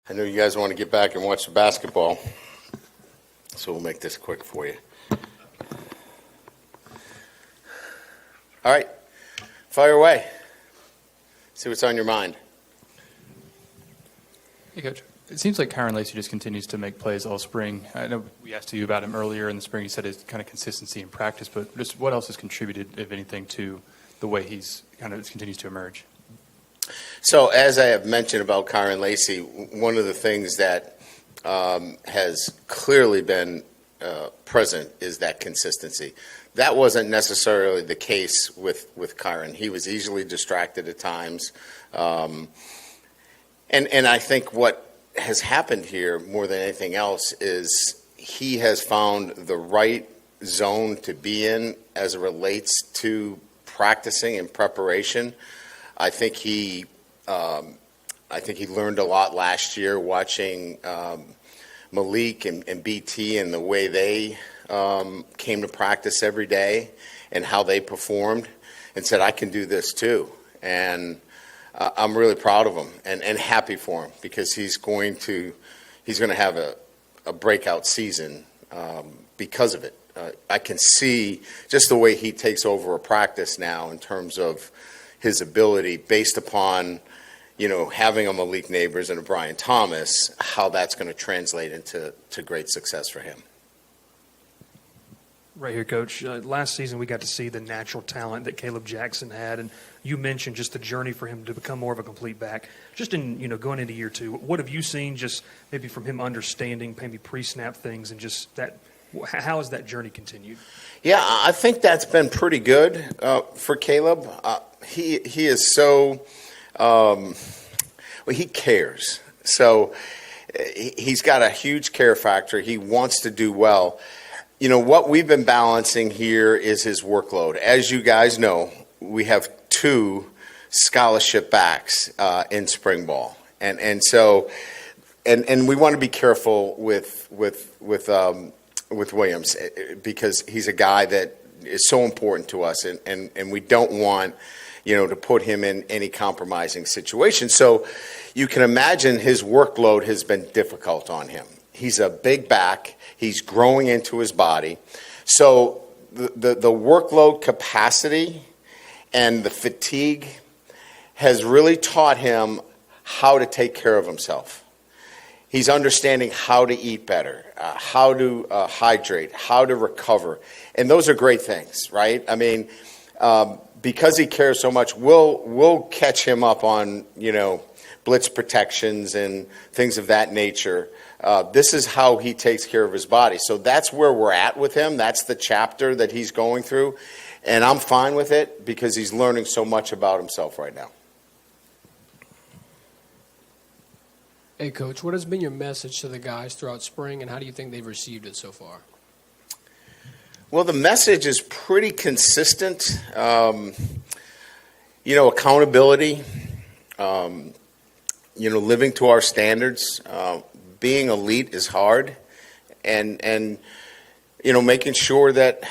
I know you guys want to get back and watch the basketball, so we'll make this quick for you. All right, fire away. See what's on your mind. Hey, Coach. It seems like Kyron Lacey just continues to make plays all spring. I know we asked you about him earlier in the spring. You said his kind of consistency in practice, but just what else has contributed, if anything, to the way he's kind of continues to emerge? So as I have mentioned about Kyron Lacey, one of the things that has clearly been present is that consistency. That wasn't necessarily the case with Kyron. He was easily distracted at times. And I think what has happened here more than anything else is he has found the right zone to be in as it relates to practicing and preparation. I think he learned a lot last year watching Malik and BT and the way they came to practice every day and how they performed, and said, I can do this too. And I'm really proud of him and happy for him, because he's going to have a breakout season because of it. I can see just the way he takes over a practice now in terms of his ability, based upon, having a Malik Neighbors and a Brian Thomas, how that's going to translate into great success for him. Right here, Coach. Last season, we got to see the natural talent that Caleb Jackson had, and you mentioned just the journey for him to become more of a complete back. Just in, going into year two, what have you seen just maybe from him understanding maybe pre-snap things, and just that, how has that journey continued? Yeah, I think that's been pretty good for Caleb. He is so he cares. So he's got a huge care factor. He wants to do well. What we've been balancing here is his workload. As you guys know, we have 2 scholarship backs in spring ball, and we want to be careful with Williams, because he's a guy that is so important to us, and we don't want to put him in any compromising situation. So you can imagine his workload has been difficult on him. He's a big back. He's growing into his body. So the workload capacity and the fatigue has really taught him how to take care of himself. He's understanding how to eat better, how to hydrate, how to recover. And those are great things, right? I mean, because he cares so much, we'll catch him up on, blitz protections and things of that nature. This is how he takes care of his body. So that's where we're at with him. That's the chapter that he's going through. And I'm fine with it, because he's learning so much about himself right now. Hey, Coach, what has been your message to the guys throughout spring, and how do you think they've received it so far? Well, the message is pretty consistent. Accountability, living to our standards. Being elite is hard, and making sure that,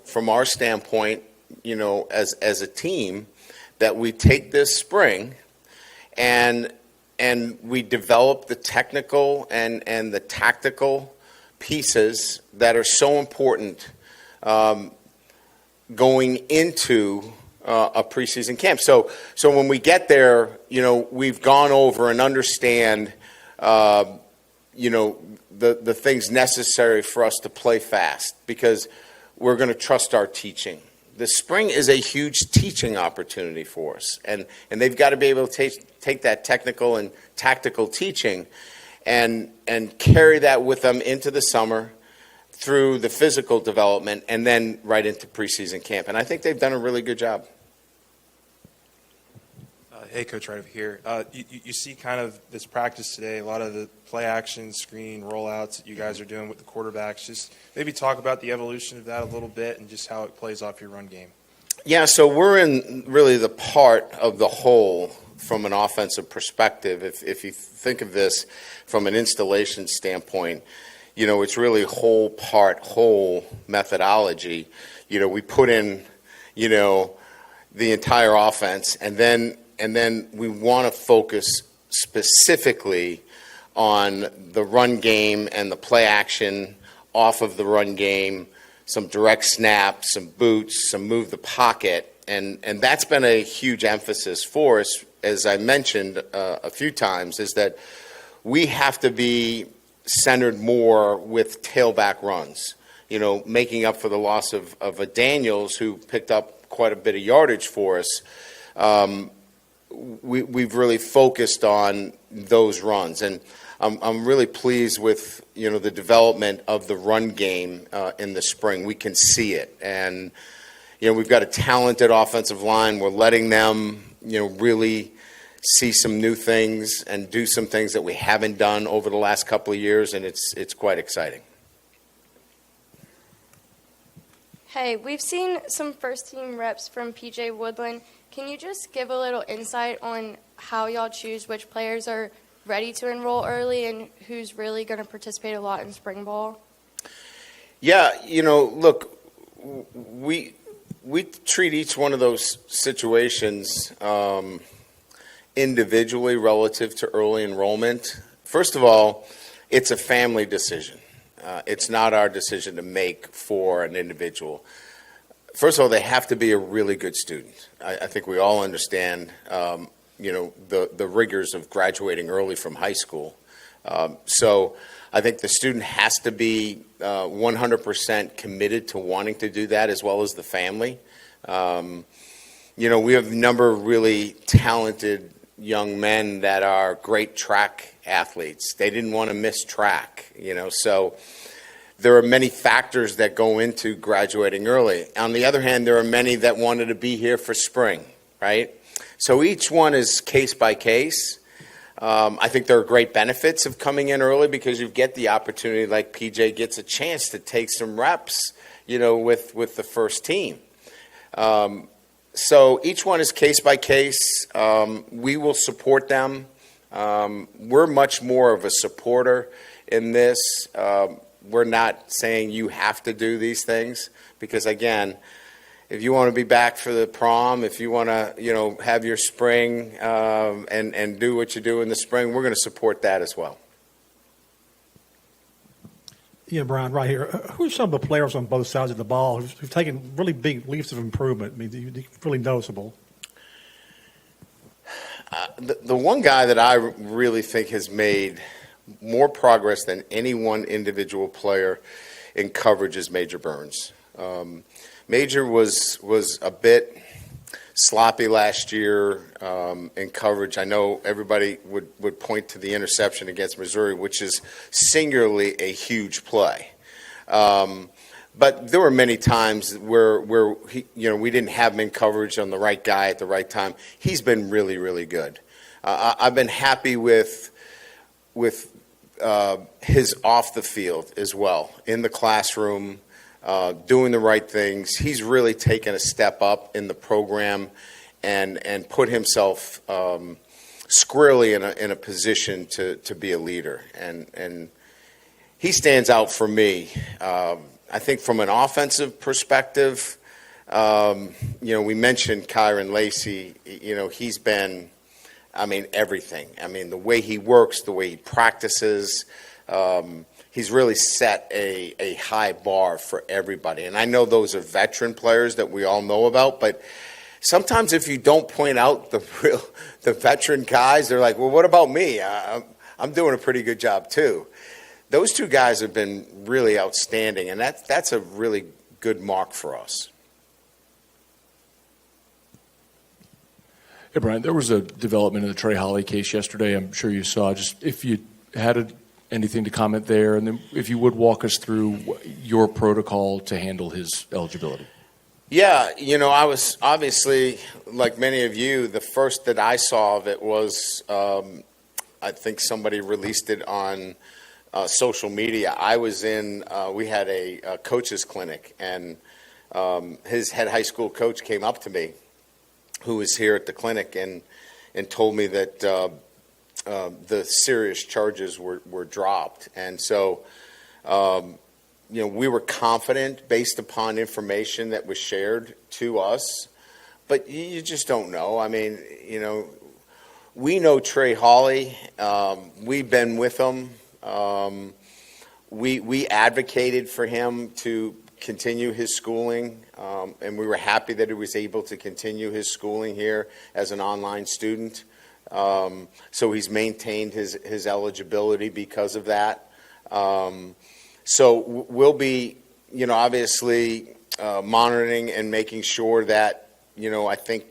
from our standpoint, as a team, that we take this spring and we develop the technical and the tactical pieces that are so important going into a preseason camp. So when we get there, we've gone over and understand, the things necessary for us to play fast, because we're going to trust our teaching. The spring is a huge teaching opportunity for us, and they've got to be able to take that technical and tactical teaching and carry that with them into the summer, through the physical development, and then right into preseason camp. And I think they've done a really good job. Hey, Coach, right over here. You see kind of this practice today, a lot of the play action, screen, rollouts that you guys are doing with the quarterbacks. Just maybe talk about the evolution of that a little bit and just how it plays off your run game. Yeah, so we're in really the part of the whole from an offensive perspective. If you think of this from an installation standpoint, it's really whole methodology. We put in, the entire offense, and then we want to focus specifically on the run game and the play action off of the run game, some direct snaps, some boots, some move the pocket, and that's been a huge emphasis for us, as I mentioned a few times, is that we have to be centered more with tailback runs, making up for the loss of a Daniels who picked up quite a bit of yardage for us. We've really focused on those runs, and I'm really pleased with the development of the run game in the spring. We can see it, and we've got a talented offensive line. We're letting them really see some new things and do some things that we haven't done over the last couple of years, and it's quite exciting. Hey, we've seen some first-team reps from P.J. Woodland. Can you just give a little insight on how y'all choose which players are ready to enroll early and who's really going to participate a lot in spring ball? Yeah, look, we treat each one of those situations individually relative to early enrollment. First of all, it's a family decision. It's not our decision to make for an individual. First of all, they have to be a really good student. I think we all understand, the rigors of graduating early from high school. So I think the student has to be 100% committed to wanting to do that, as well as the family. We have a number of really talented young men that are great track athletes. They didn't want to miss track, so there are many factors that go into graduating early. On the other hand, there are many that wanted to be here for spring, right? So each one is case by case. I think there are great benefits of coming in early because you get the opportunity, like PJ gets a chance to take some reps, with the first team. So each one is case by case. We will support them. We're much more of a supporter in this. We're not saying you have to do these things because, again, if you want to be back for the prom, if you want to, have your spring and do what you do in the spring, we're going to support that as well. Yeah, Brian, right here. Who are some of the players on both sides of the ball who've taken really big leaps of improvement? I mean, really noticeable. The one guy that I really think has made more progress than any one individual player in coverage is Major Burns. Major was a bit sloppy last year in coverage. I know everybody would point to the interception against Missouri, which is singularly a huge play. But there were many times where he, we didn't have him in coverage on the right guy at the right time. He's been really, really good. I've been happy with his off the field as well, in the classroom, doing the right things. He's really taken a step up in the program and put himself squarely in a position to be a leader. And he stands out for me. I think from an offensive perspective, we mentioned Kyron Lacey. He's been, everything. The way he works, the way he practices, he's really set a high bar for everybody. And I know those are veteran players that we all know about, but sometimes if you don't point out the veteran guys, they're like, well, what about me? I'm doing a pretty good job too. Those two guys have been really outstanding, and that's a really good mark for us. Hey, Brian, there was a development in the Trey Holly case yesterday. I'm sure you saw. Just if you had anything to comment there, and then if you would walk us through your protocol to handle his eligibility. Yeah, I was obviously, like many of you, the first that I saw of it was, I think somebody released it on social media. I was we had a coach's clinic, and his head high school coach came up to me, who was here at the clinic, and told me that the serious charges were dropped. And so, we were confident based upon information that was shared to us, but you just don't know. we know Trey Holly. We've been with him. We advocated for him to continue his schooling, and we were happy that he was able to continue his schooling here as an online student. So he's maintained his eligibility because of that. So we'll be, obviously monitoring and making sure that, I think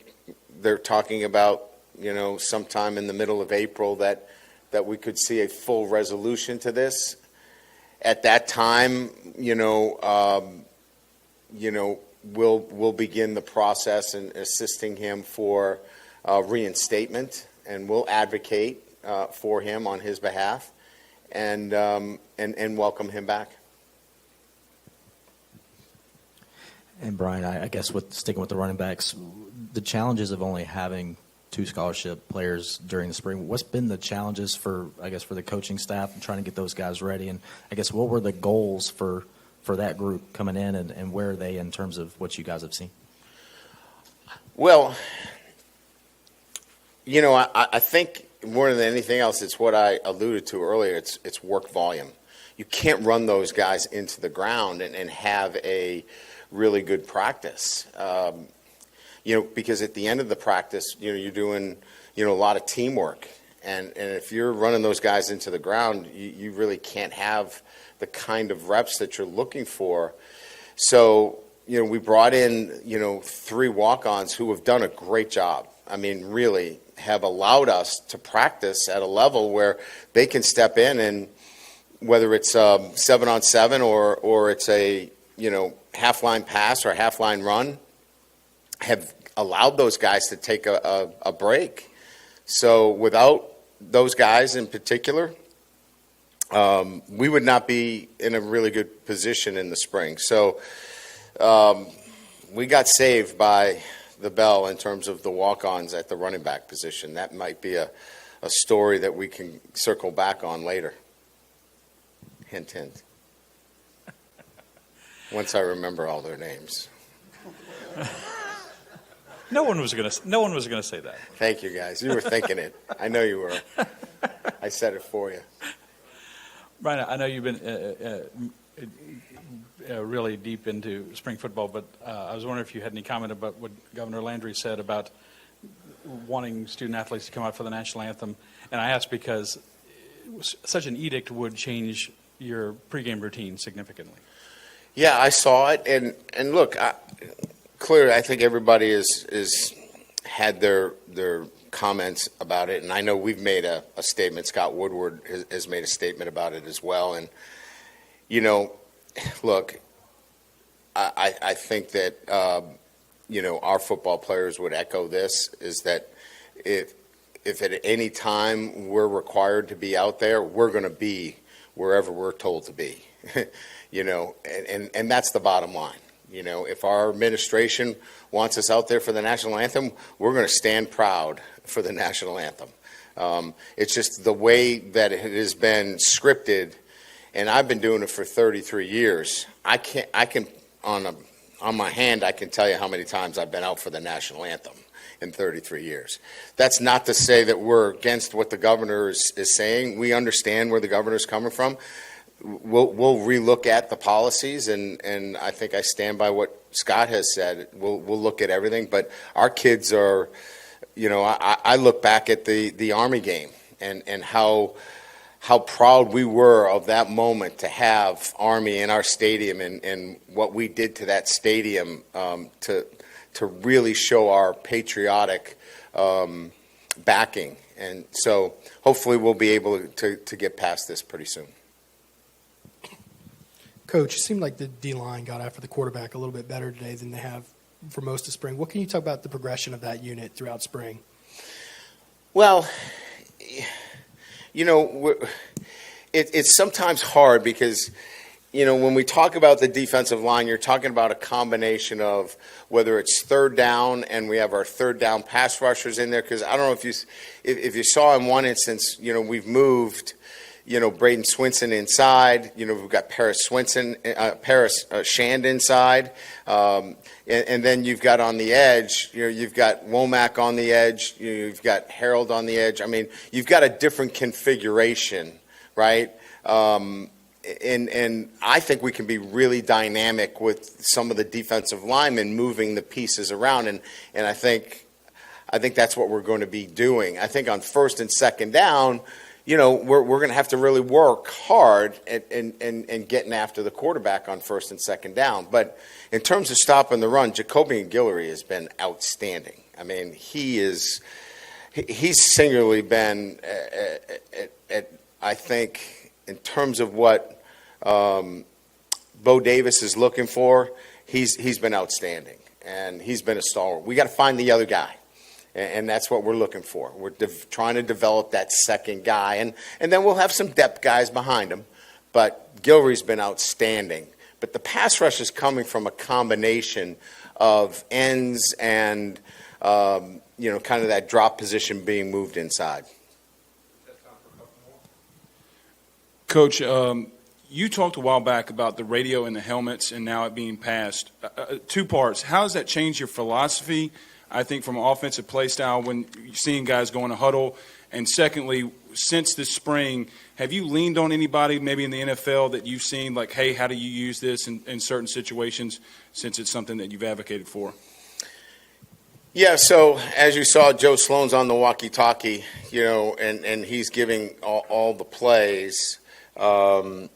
they're talking about, sometime in the middle of April that we could see a full resolution to this. At that time, we'll begin the process in assisting him for reinstatement, and we'll advocate for him on his behalf, and welcome him back. And Brian, I guess sticking with the running backs, the challenges of only having 2 scholarship players during the spring. What's been the challenges for the coaching staff and trying to get those guys ready? And I guess what were the goals for that group coming in, and where are they in terms of what you guys have seen? Well, I think more than anything else, it's what I alluded to earlier. It's work volume. You can't run those guys into the ground and have a really good practice. Because at the end of the practice, you're doing, a lot of teamwork. And if you're running those guys into the ground, you really can't have the kind of reps that you're looking for. So, we brought in, 3 walk-ons who have done a great job. I mean, really have allowed us to practice at a level where they can step in, and whether it's 7-on-7 or it's a, half-line pass or half-line run, have allowed those guys to take a break. So without those guys in particular, we would not be in a really good position in the spring. So we got saved by the bell in terms of the walk-ons at the running back position. That might be a story that we can circle back on later. Hint, hint. Once I remember all their names. No one was going to say that. Thank you, guys. You were thinking it. I know you were. I said it for you. Brian, I know you've been really deep into spring football, but I was wondering if you had any comment about what Governor Landry said about wanting student athletes to come out for the national anthem. And I asked because such an edict would change your pregame routine significantly. Yeah, I saw it, and look, clearly I think everybody is had their comments about it, and I know we've made a statement. Scott Woodward has made a statement about it as well, and look, I think that our football players would echo this, is that if at any time we're required to be out there, we're going to be wherever we're told to be. And that's the bottom line. If our administration wants us out there for the national anthem, we're going to stand proud for the national anthem. It's just the way that it has been scripted, and I've been doing it for 33 years. I can on my hand, I can tell you how many times I've been out for the national anthem in 33 years. That's not to say that we're against what the governor is saying. We understand where the governor's coming from. We'll relook at the policies, and I think I stand by what Scott has said. We'll look at everything, but our kids are, I look back at the Army game and how proud we were of that moment to have Army in our stadium, and what we did to that stadium to really show our patriotic backing. And so hopefully we'll be able to get past this pretty soon. Coach, it seemed like the D-line got after the quarterback a little bit better today than they have for most of spring. What can you talk about the progression of that unit throughout spring? Well, it's sometimes hard because, when we talk about the defensive line, you're talking about a combination of whether it's third down and we have our third down pass rushers in there. Because I don't know if you saw in one instance, we've moved, Braden Swinson inside. We've got Paris Shand inside. And then you've got on the edge, you've got Womack on the edge. You've got Harold on the edge. I mean, you've got a different configuration, right? And I think we can be really dynamic with some of the defensive linemen moving the pieces around. And I think that's what we're going to be doing. I think on first and second down, we're going to have to really work hard and getting after the quarterback on first and second down. But in terms of stopping the run, Jacoby Guillory has been outstanding. I mean, he's singularly been, I think, in terms of what Bo Davis is looking for, he's been outstanding, and he's been a stalwart. We got to find the other guy. And that's what we're looking for. We're trying to develop that second guy. And then we'll have some depth guys behind him. But Guillory's been outstanding. But the pass rush is coming from a combination of ends and, kind of that drop position being moved inside. Coach, you talked a while back about the radio and the helmets and now it being passed. 2 parts. How has that changed your philosophy, I think, from an offensive play style when you're seeing guys go in a huddle? And secondly, since this spring, have you leaned on anybody maybe in the NFL that you've seen like, hey, how do you use this in certain situations, since it's something that you've advocated for? Yeah, so as you saw, Joe Sloan's on the walkie-talkie, and he's giving all the plays, to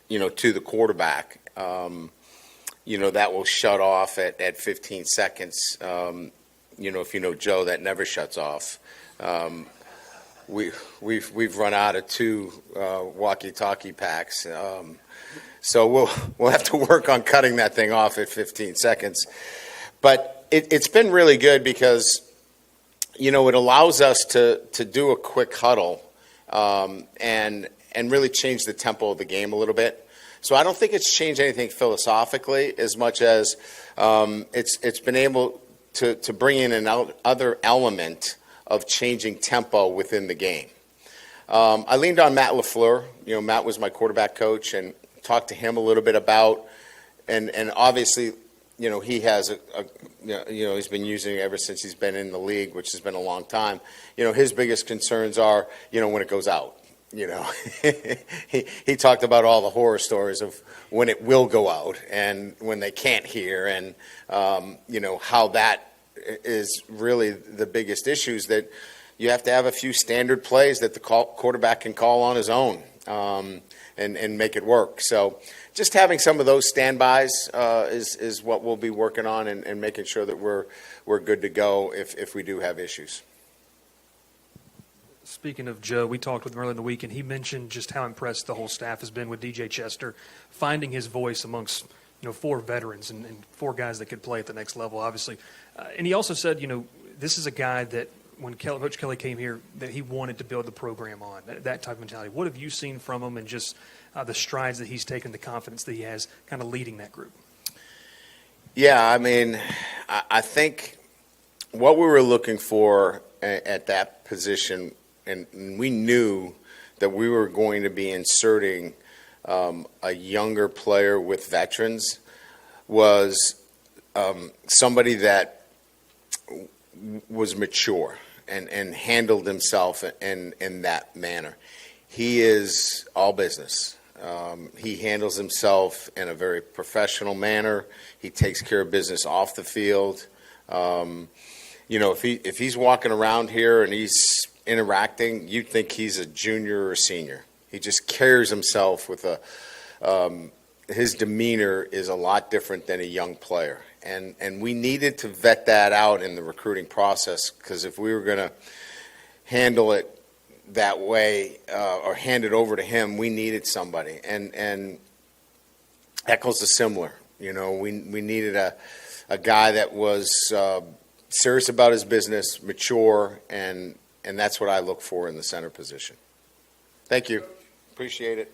the quarterback. That will shut off at 15 seconds. If you know Joe, that never shuts off. We've run out of 2 walkie-talkie packs, so we'll have to work on cutting that thing off at 15 seconds. But it's been really good because it allows us to do a quick huddle and really change the tempo of the game a little bit. So I don't think it's changed anything philosophically as much as it's been able to bring in other element of changing tempo within the game. I leaned on Matt LaFleur. Matt was my quarterback coach, and talked to him a little bit about, and obviously, he has he's been using it ever since he's been in the league, which has been a long time. His biggest concerns are, when it goes out. He talked about all the horror stories of when it will go out and when they can't hear, and how that is really the biggest issues, that you have to have a few standard plays that the quarterback can call on his own and make it work. So just having some of those standbys is what we'll be working on and making sure that we're good to go if we do have issues. Speaking of Joe, we talked with him earlier in the week, and he mentioned just how impressed the whole staff has been with DJ Chester, finding his voice amongst 4 veterans and 4 guys that could play at the next level, obviously. And he also said, this is a guy that when Coach Kelly came here, that he wanted to build the program on, that type of mentality. What have you seen from him, and just the strides that he's taken, the confidence that he has kind of leading that group? Yeah, I mean, I think what we were looking for at that position, and we knew that we were going to be inserting a younger player with veterans, was somebody that was mature and handled himself in that manner. He is all business. He handles himself in a very professional manner. He takes care of business off the field. If he's walking around here and he's interacting, you'd think he's a junior or a senior. He just carries himself with his demeanor is a lot different than a young player. And we needed to vet that out in the recruiting process, because if we were going to handle it that way or hand it over to him, we needed somebody. And Eccles is similar. We needed a guy that was serious about his business, mature, and that's what I look for in the center position. Thank you. Appreciate it.